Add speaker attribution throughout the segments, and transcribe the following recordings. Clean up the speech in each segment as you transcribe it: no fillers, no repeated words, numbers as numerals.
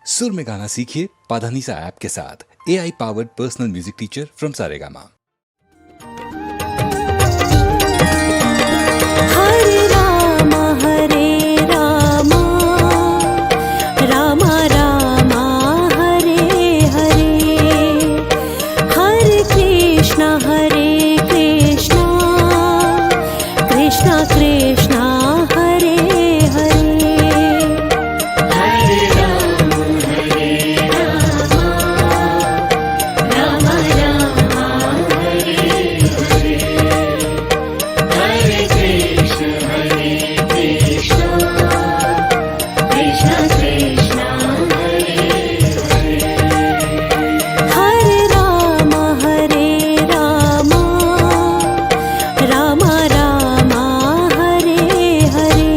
Speaker 1: सुर में गाना सीखिए पाधानीसा ऐप के साथ। AI powered personal music teacher from Saregama.
Speaker 2: Hare Ram Ram Ram Hare Hare, Hare Krishna Krishna Krishna Hare Hare. Hare Ram Ram Ram Hare Hare, Hare Krishna Krishna Krishna Hare Hare. Hare Ram Ram Ram Hare Hare,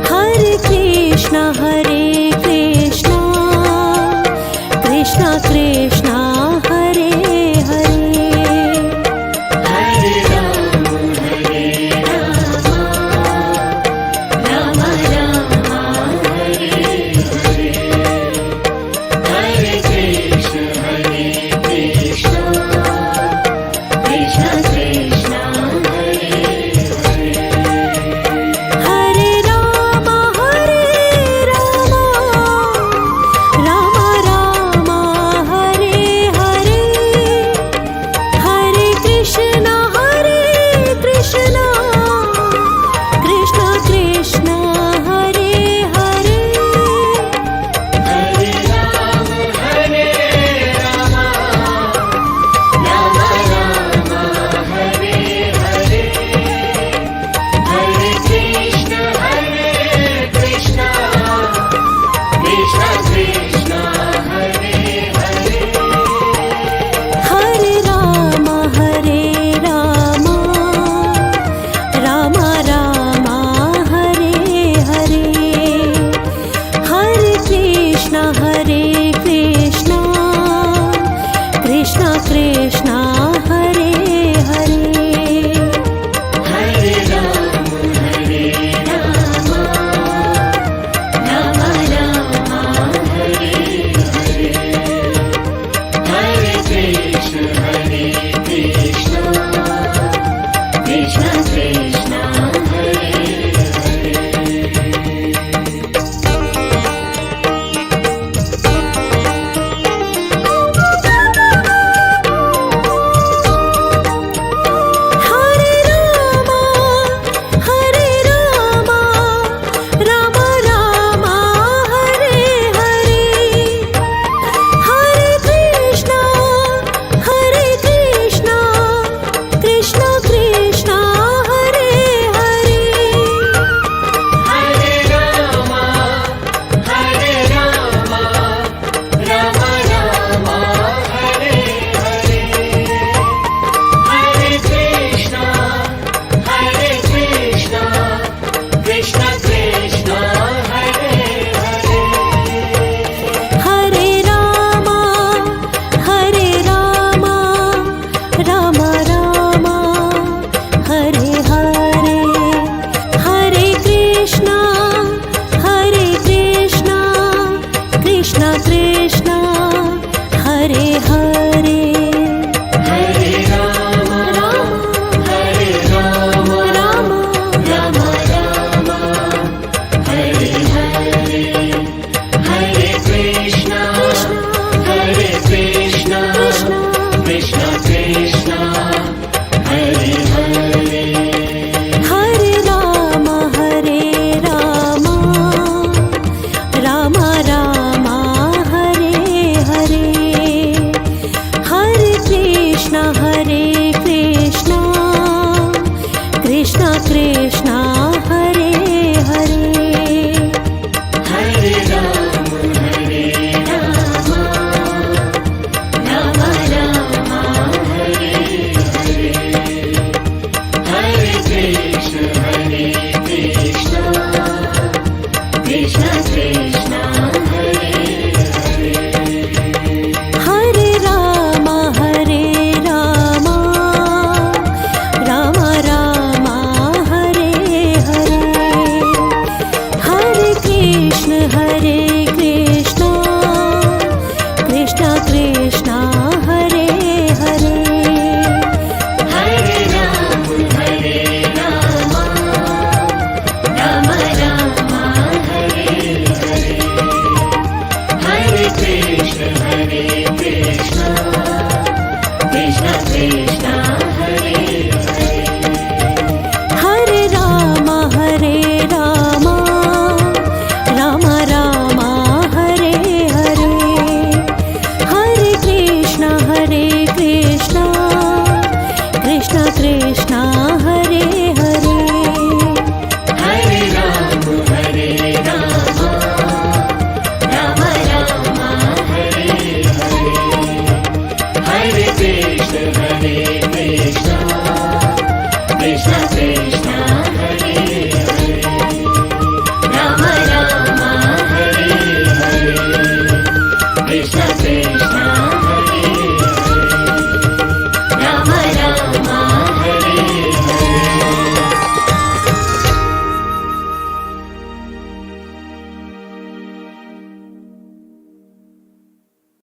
Speaker 2: Hare Krishna Krishna Krishna Hare Hare. Hare Ram Ram Ram Hare Hare, Hare Krishna Krishna Krishna Hare Hare. Hare Ram Ram Hare Hare, Hare Krishna Krishna Krishna Hare Hare. Hare Ram Ram Ram Hare Hare, Hare Krishna Krishna Krishna Hare Hare. Hare Ram Ram Ram Hare Hare, Hare Krishna Krishna Krishna Hare Hare. Hare Ram Ram Ram Hare Hare, Hare Krishna Krishna Krishna Hare Hare. Hare Ram Ram Ram Hare Hare, Hare Krishna Krishna Krishna Hare Hare. Hare Ram Ram Ram Hare Hare, Hare Krishna Krishna Krishna Hare Hare. Hare Ram Ram Ram Hare Hare, Hare Krishna Krishna Krishna Hare Hare.